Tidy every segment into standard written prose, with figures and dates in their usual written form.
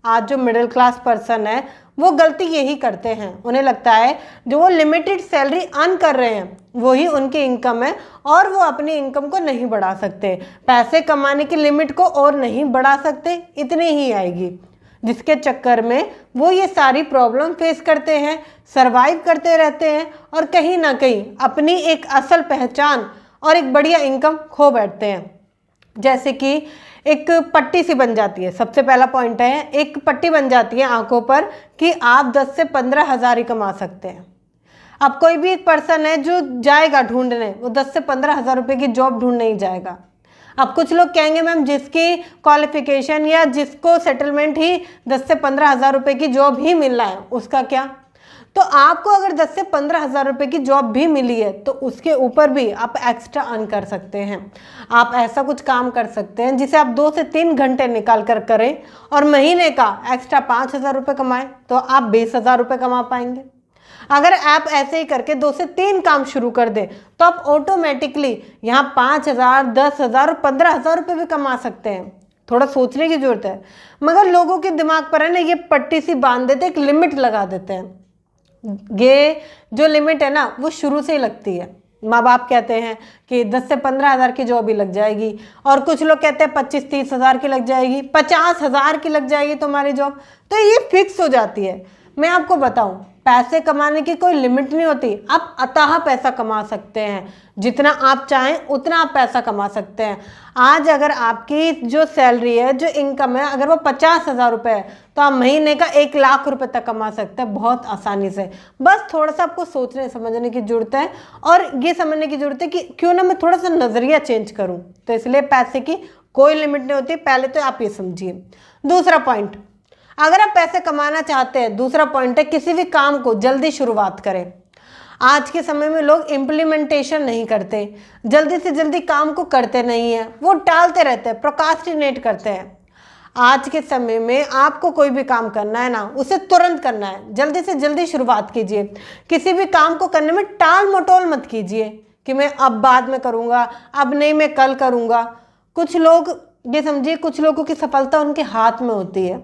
आज जो middle class person है वो गलती यही करते हैं। उन्हें लगता है जो वो लिमिटेड सैलरी अर्न कर रहे हैं वही उनकी इनकम है और वो अपनी इनकम को नहीं बढ़ा सकते, पैसे कमाने की लिमिट को और नहीं बढ़ा सकते, इतनी ही आएगी, जिसके चक्कर में वो ये सारी प्रॉब्लम फेस करते हैं, सरवाइव करते रहते हैं और कहीं ना कहीं अपनी एक असल पहचान और एक बढ़िया इनकम खो बैठते हैं। जैसे कि एक पट्टी सी बन जाती है, सबसे पहला पॉइंट है एक पट्टी बन जाती है आंखों पर कि आप 10 से 15 हज़ार ही कमा सकते हैं। अब कोई भी एक पर्सन है जो जाएगा ढूंढने, वो 10 से 15 हज़ार रुपये की जॉब ढूंढ नहीं जाएगा। अब कुछ लोग कहेंगे मैम जिसकी क्वालिफिकेशन या जिसको सेटलमेंट ही 10 से 15 हज़ार रुपये की जॉब ही मिल रहा है उसका क्या। तो आपको अगर 10 से 15 हज़ार रुपये की जॉब भी मिली है तो उसके ऊपर भी आप एक्स्ट्रा अर्न कर सकते हैं। आप ऐसा कुछ काम कर सकते हैं जिसे आप 2 से 3 घंटे निकाल कर करें और महीने का एक्स्ट्रा 5,000 रुपये कमाएं तो आप 20,000 रुपये कमा पाएंगे। अगर आप ऐसे ही करके 2 से 3 काम शुरू कर दें तो आप ऑटोमेटिकली यहाँ 5,000, 10,000 और 15,000 रुपये भी कमा सकते हैं। थोड़ा सोचने की जरूरत है, मगर लोगों के दिमाग पर है ना ये पट्टी सी बांध देते, एक लिमिट लगा देते हैं। ये जो लिमिट है ना वो शुरू से ही लगती है। माँ बाप कहते हैं कि 10 से 15 हज़ार की जॉब ही लग जाएगी और कुछ लोग कहते हैं 25-30 हज़ार की लग जाएगी, 50 हज़ार की लग जाएगी तुम्हारी जॉब, तो ये फिक्स हो जाती है। मैं आपको बताऊं पैसे कमाने की कोई लिमिट नहीं होती, आप अथाह पैसा कमा सकते हैं, जितना आप चाहें उतना आप पैसा कमा सकते हैं। आज अगर आपकी जो सैलरी है, जो इनकम है, अगर वो 50,000 रुपये है तो आप महीने का 1 लाख रुपए तक कमा सकते हैं बहुत आसानी से। बस थोड़ा सा आपको सोचने समझने की जरूरत है और ये समझने की जरूरत है कि क्यों ना मैं थोड़ा सा नज़रिया चेंज करूँ। तो इसलिए पैसे की कोई लिमिट नहीं होती, पहले तो आप ये समझिए। दूसरा पॉइंट, अगर आप पैसे कमाना चाहते हैं, दूसरा पॉइंट है किसी भी काम को जल्दी शुरुआत करें। आज के समय में लोग इम्प्लीमेंटेशन नहीं करते, जल्दी से जल्दी काम को करते नहीं है, वो टालते रहते हैं, प्रोक्रास्टिनेट करते हैं। आज के समय में आपको कोई भी काम करना है ना उसे तुरंत करना है, जल्दी से जल्दी शुरुआत कीजिए। किसी भी काम को करने में टाल मटोल मत कीजिए कि मैं अब बाद में करूँगा, अब नहीं मैं कल करूँगा। कुछ लोग ये समझिए, कुछ लोगों की सफलता उनके हाथ में होती है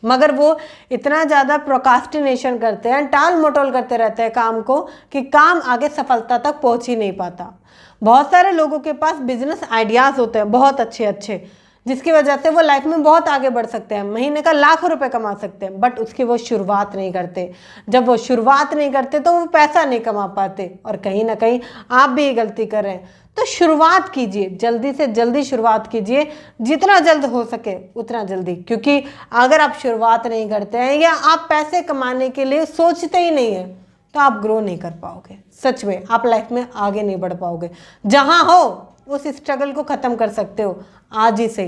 मगर वो इतना ज़्यादा प्रोक्रास्टिनेशन करते हैं, टाल मटोल करते रहते हैं काम को कि काम आगे सफलता तक पहुंच ही नहीं पाता। बहुत सारे लोगों के पास बिजनेस आइडियाज़ होते हैं बहुत अच्छे अच्छे, जिसकी वजह से वो लाइफ में बहुत आगे बढ़ सकते हैं, महीने का लाखों रुपए कमा सकते हैं, बट उसकी वो शुरुआत नहीं करते। जब वो शुरुआत नहीं करते तो वो पैसा नहीं कमा पाते और कहीं ना कहीं आप भी ये गलती कर रहे हैं। तो शुरुआत कीजिए, जल्दी से जल्दी शुरुआत कीजिए, जितना जल्द हो सके उतना जल्दी, क्योंकि अगर आप शुरुआत नहीं करते हैं या आप पैसे कमाने के लिए सोचते ही नहीं हैं तो आप ग्रो नहीं कर पाओगे। सच में आप लाइफ में आगे नहीं बढ़ पाओगे। जहाँ हो उस स्ट्रगल को ख़त्म कर सकते हो आज ही से।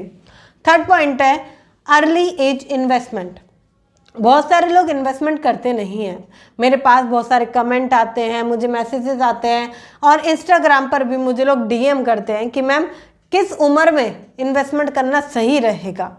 थर्ड पॉइंट है अर्ली एज इन्वेस्टमेंट। बहुत सारे लोग इन्वेस्टमेंट करते नहीं हैं। मेरे पास बहुत सारे कमेंट आते हैं, मुझे मैसेजेस आते हैं और इंस्टाग्राम पर भी मुझे लोग डीएम करते हैं कि मैम किस उम्र में इन्वेस्टमेंट करना सही रहेगा।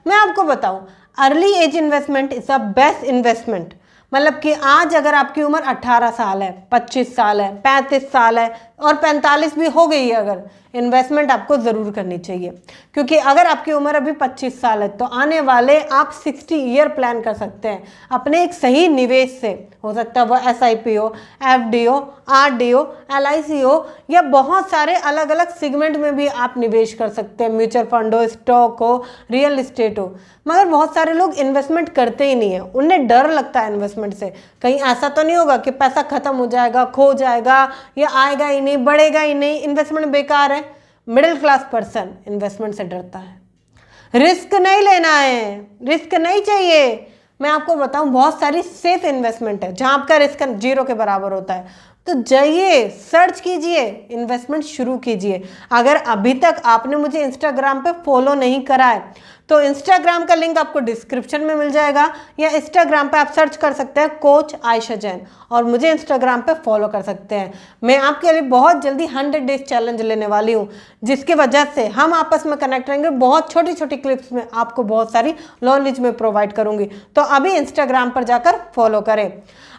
मैं आपको बताऊं, early age investment is a best investment. मतलब कि आज अगर आपकी उम्र 18 साल है, 25 साल है, 35 साल है और 45 भी हो गई है, अगर इन्वेस्टमेंट आपको ज़रूर करनी चाहिए। क्योंकि अगर आपकी उम्र अभी 25 साल है तो आने वाले आप 60 ईयर प्लान कर सकते हैं अपने एक सही निवेश से। हो सकता है वो SIP हो, FD हो, RD हो, LIC हो या बहुत सारे अलग अलग सेगमेंट में भी आप निवेश कर सकते हैं। म्यूचुअल फंड हो, स्टॉक हो, रियल इस्टेट हो। मगर बहुत सारे लोग इन्वेस्टमेंट करते ही नहीं है, उन्हें डर लगता है इन्वेस्टमेंट से। कहीं ऐसा तो नहीं होगा कि पैसा खत्म हो जाएगा, खो जाएगा या आएगा ही नहीं, बढ़ेगा ही नहीं, इन्वेस्टमेंट बेकार है। मिडिल क्लास पर्सन इन्वेस्टमेंट से डरता है। रिस्क नहीं लेना है, रिस्क नहीं चाहिए। मैं आपको बताऊं बहुत सारी सेफ इन्वेस्टमेंट है जहां आपका रिस्क 0 के बराबर होता है। तो जाइए, सर्च कीजिए, इन्वेस्टमेंट शुरू कीजिए। अगर अभी तक आपने मुझे इंस्टाग्राम पे फॉलो नहीं करा है तो इंस्टाग्राम का लिंक आपको डिस्क्रिप्शन में मिल जाएगा या इंस्टाग्राम पे आप सर्च कर सकते हैं कोच आयशा जैन और मुझे इंस्टाग्राम पे फॉलो कर सकते हैं। मैं आपके लिए बहुत जल्दी 100 डेज चैलेंज लेने वाली हूँ, जिसकी वजह से हम आपस में कनेक्ट रहेंगे। बहुत छोटी छोटी क्लिप्स में आपको बहुत सारी नॉलेज में प्रोवाइड करूँगी, तो अभी इंस्टाग्राम पर जाकर फॉलो करें।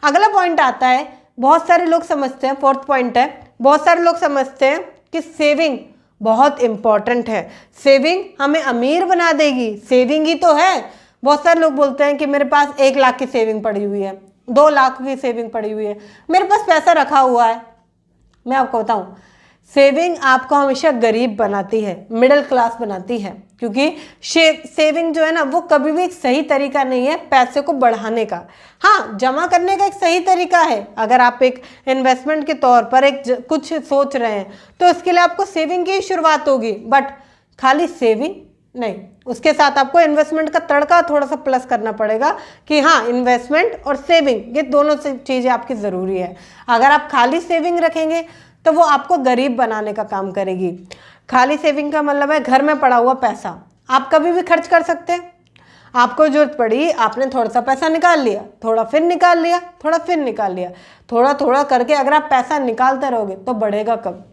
अगला पॉइंट आता है, बहुत सारे लोग समझते हैं, फोर्थ पॉइंट है, बहुत सारे लोग समझते हैं कि सेविंग बहुत इंपॉर्टेंट है, सेविंग हमें अमीर बना देगी। सेविंग ही तो है, बहुत सारे लोग बोलते हैं कि मेरे पास 1 लाख की सेविंग पड़ी हुई है, 2 लाख की सेविंग पड़ी हुई है, मेरे पास पैसा रखा हुआ है। मैं आपको बताऊं, सेविंग आपको हमेशा गरीब बनाती है, मिडिल क्लास बनाती है, क्योंकि सेविंग जो है ना वो कभी भी एक सही तरीका नहीं है पैसे को बढ़ाने का। हाँ, जमा करने का एक सही तरीका है। अगर आप एक इन्वेस्टमेंट के तौर पर कुछ सोच रहे हैं तो उसके लिए आपको सेविंग की शुरुआत होगी, बट खाली सेविंग नहीं, उसके साथ आपको इन्वेस्टमेंट का तड़का थोड़ा सा प्लस करना पड़ेगा कि हाँ, इन्वेस्टमेंट और सेविंग ये दोनों से चीज़ें आपकी ज़रूरी है। अगर आप खाली सेविंग रखेंगे तो वो आपको गरीब बनाने का काम करेगी। खाली सेविंग का मतलब है घर में पड़ा हुआ पैसा आप कभी भी खर्च कर सकते हैं। आपको जरूरत पड़ी, आपने थोड़ा सा पैसा निकाल लिया, थोड़ा फिर निकाल लिया, थोड़ा फिर निकाल लिया, थोड़ा थोड़ा करके अगर आप पैसा निकालते रहोगे तो बढ़ेगा कब।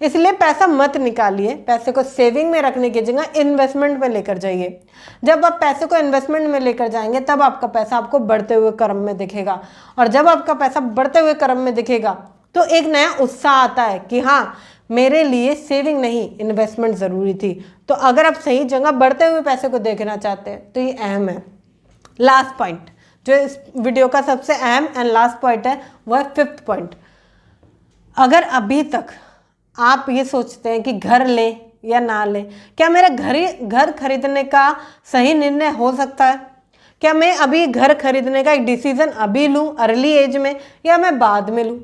इसलिए पैसा मत निकालिए, पैसे को सेविंग में रखने की जगह इन्वेस्टमेंट में लेकर जाइए। जब आप पैसे को इन्वेस्टमेंट में लेकर जाएंगे तब आपका पैसा आपको बढ़ते हुए क्रम में दिखेगा, और जब आपका पैसा बढ़ते हुए क्रम में दिखेगा तो एक नया उत्साह आता है कि हाँ, मेरे लिए सेविंग नहीं इन्वेस्टमेंट ज़रूरी थी। तो अगर आप सही जगह बढ़ते हुए पैसे को देखना चाहते हैं तो ये अहम है। लास्ट पॉइंट जो इस वीडियो का सबसे अहम एंड लास्ट पॉइंट है वो है 5th पॉइंट। अगर अभी तक आप ये सोचते हैं कि घर लें या ना लें, क्या मेरा घर खरीदने का सही निर्णय हो सकता है? क्या मैं अभी घर खरीदने का एक डिसीजन अभी लूँ अर्ली एज में या मैं बाद में लूँ?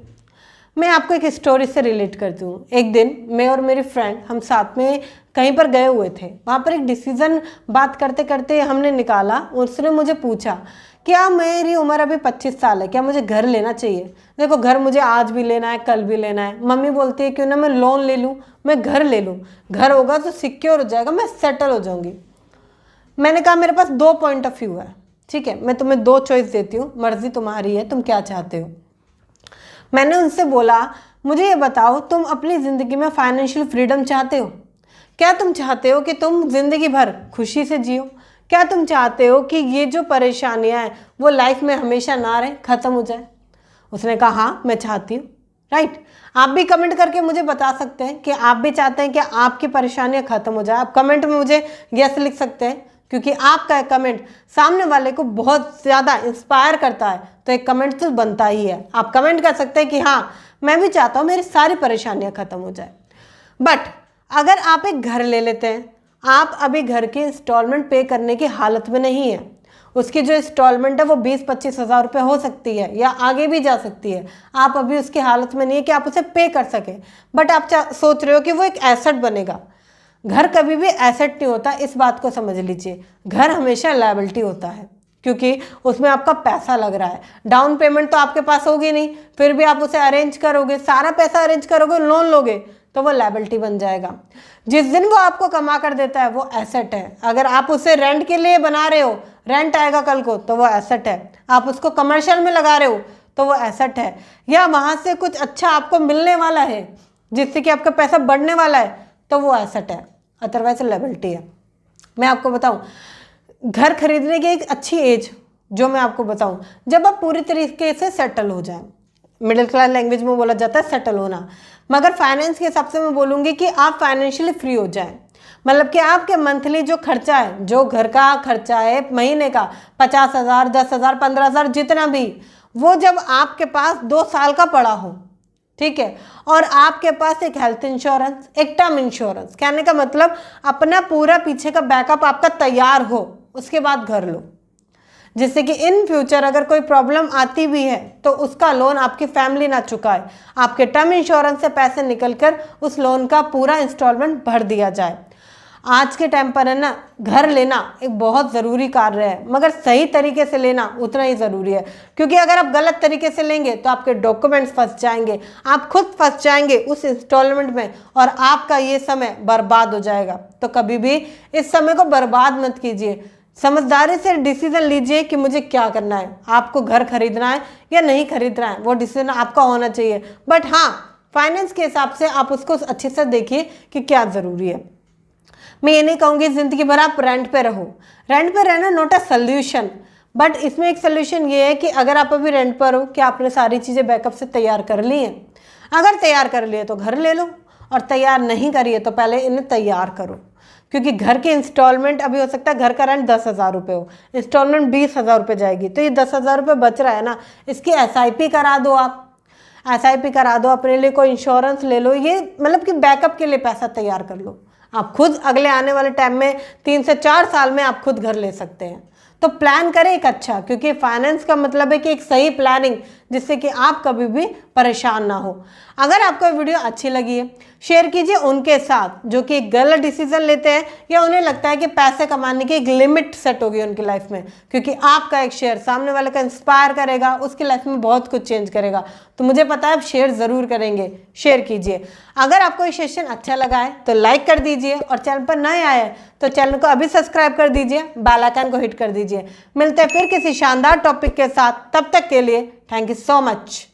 मैं आपको एक स्टोरी से रिलेट करती हूँ। एक दिन मैं और मेरी फ्रेंड हम साथ में कहीं पर गए हुए थे। वहाँ पर एक डिसीज़न बात करते करते हमने निकाला। उसने मुझे पूछा क्या मेरी उम्र अभी 25 साल है, क्या मुझे घर लेना चाहिए? देखो, घर मुझे आज भी लेना है, कल भी लेना है। मम्मी बोलती है क्यों ना मैं लोन ले लूँ, मैं घर ले लूँ, घर होगा तो सिक्योर हो जाएगा, मैं सेटल हो जाऊँगी। मैंने कहा मेरे पास 2 पॉइंट ऑफ व्यू है, ठीक है, मैं तुम्हें 2 चॉइस देती हूँ, मर्जी तुम्हारी है, तुम क्या चाहते हो। मैंने उनसे बोला मुझे ये बताओ, तुम अपनी ज़िंदगी में फाइनेंशियल फ्रीडम चाहते हो? क्या तुम चाहते हो कि तुम ज़िंदगी भर खुशी से जियो? क्या तुम चाहते हो कि ये जो परेशानियां हैं वो लाइफ में हमेशा ना रहे, ख़त्म हो जाए? उसने कहा हाँ मैं चाहती हूँ। राइट, आप भी कमेंट करके मुझे बता सकते हैं कि आप भी चाहते हैं कि आपकी परेशानियां ख़त्म हो जाए। आप कमेंट में मुझे यस लिख सकते हैं, क्योंकि आपका कमेंट सामने वाले को बहुत ज़्यादा इंस्पायर करता है। तो एक कमेंट तो बनता ही है। आप कमेंट कर सकते हैं कि हाँ मैं भी चाहता हूँ मेरी सारी परेशानियाँ ख़त्म हो जाए। बट अगर आप एक घर ले लेते हैं, आप अभी घर की इंस्टॉलमेंट पे करने की हालत में नहीं है। उसकी जो इंस्टॉलमेंट है वो 20-25 हज़ार रुपये हो सकती है या आगे भी जा सकती है। आप अभी उसकी हालत में नहीं है कि आप उसे पे कर सकें, बट आप सोच रहे हो कि वो एक एसेट बनेगा। घर कभी भी एसेट नहीं होता, इस बात को समझ लीजिए। घर हमेशा लायबिलिटी होता है, क्योंकि उसमें आपका पैसा लग रहा है। डाउन पेमेंट तो आपके पास होगी नहीं, फिर भी आप उसे अरेंज करोगे, सारा पैसा अरेंज करोगे, लोन लोगे तो वो लायबिलिटी बन जाएगा। जिस दिन वो आपको कमा कर देता है वो एसेट है। अगर आप उसे रेंट के लिए बना रहे हो, रेंट आएगा कल को तो वो एसेट है। आप उसको कमर्शियल में लगा रहे हो तो वो एसेट है। या वहाँ से कुछ अच्छा आपको मिलने वाला है जिससे कि आपका पैसा बढ़ने वाला है तो वो एसेट है, अदरवाइज लायबिलिटी है। मैं आपको बताऊं, घर खरीदने की एक अच्छी एज जो मैं आपको बताऊं, जब आप पूरी तरीके से सेटल हो जाएं। मिडिल क्लास लैंग्वेज में बोला जाता है सेटल होना, मगर फाइनेंस के हिसाब से मैं बोलूँगी कि आप फाइनेंशियली फ्री हो जाएं। मतलब कि आपके मंथली जो खर्चा है, जो घर का खर्चा है महीने का 50,000, 10,000, 15,000 जितना भी, वो जब आपके पास 2 साल का पड़ा हो, ठीक है, और आपके पास एक हेल्थ इंश्योरेंस, एक टर्म इंश्योरेंस, कहने का मतलब अपना पूरा पीछे का बैकअप आपका तैयार हो, उसके बाद घर लो, जिससे कि इन फ्यूचर अगर कोई प्रॉब्लम आती भी है तो उसका लोन आपकी फैमिली ना चुकाए। आपके टर्म इंश्योरेंस से पैसे निकलकर उस लोन का पूरा इंस्टॉलमेंट भर दिया जाए। आज के टाइम पर है ना, घर लेना एक बहुत ज़रूरी कार्य है, मगर सही तरीके से लेना उतना ही ज़रूरी है। क्योंकि अगर आप गलत तरीके से लेंगे तो आपके डॉक्यूमेंट्स फंस जाएंगे, आप खुद फंस जाएंगे उस इंस्टॉलमेंट में, और आपका ये समय बर्बाद हो जाएगा। तो कभी भी इस समय को बर्बाद मत कीजिए। समझदारी से डिसीजन लीजिए कि मुझे क्या करना है। आपको घर खरीदना है या नहीं खरीदना है, वो डिसीजन आपका होना चाहिए। बट हाँ, फाइनेंस के हिसाब से आप उसको अच्छे से देखिए कि क्या ज़रूरी है। मैं ये नहीं कहूँगी ज़िंदगी भर आप रेंट पे रहो। रेंट पे रहना नॉट अ सोल्यूशन, बट इसमें एक सोल्यूशन ये है कि अगर आप अभी रेंट पर हो, कि आपने सारी चीज़ें बैकअप से तैयार कर ली हैं। अगर तैयार कर लिए तो घर ले लो, और तैयार नहीं करिए तो पहले इन्हें तैयार करो। क्योंकि घर की इंस्टॉलमेंट अभी हो सकता है घर का रेंट 10,000 रुपये हो, इंस्टॉलमेंट 20,000 रुपये जाएगी, तो ये 10,000 रुपये बच रहा है ना, इसकी SIP करा दो आप, SIP करा दो, अपने लिए कोई इंश्योरेंस ले लो, ये मतलब कि बैकअप के लिए पैसा तैयार कर लो। आप खुद अगले आने वाले टाइम में 3 से 4 साल में आप खुद घर ले सकते हैं। तो प्लान करें एक अच्छा, क्योंकि फाइनेंस का मतलब है कि एक सही प्लानिंग, जिससे कि आप कभी भी परेशान ना हो। अगर आपको ये वीडियो अच्छी लगी है, शेयर कीजिए उनके साथ जो कि गलत डिसीजन लेते हैं या उन्हें लगता है कि पैसे कमाने की एक लिमिट सेट होगी उनकी लाइफ में, क्योंकि आपका एक शेयर सामने वाले का इंस्पायर करेगा, उसकी लाइफ में बहुत कुछ चेंज करेगा। तो मुझे पता है आप शेयर ज़रूर करेंगे, शेयर कीजिए। अगर आपको ये सेशन अच्छा लगा है तो लाइक कर दीजिए, और चैनल पर नए आए हैं तो चैनल को अभी सब्सक्राइब कर दीजिए, बेल आइकन को हिट कर दीजिए। मिलते हैं फिर किसी शानदार टॉपिक के साथ, तब तक के लिए थैंक यू सो मच।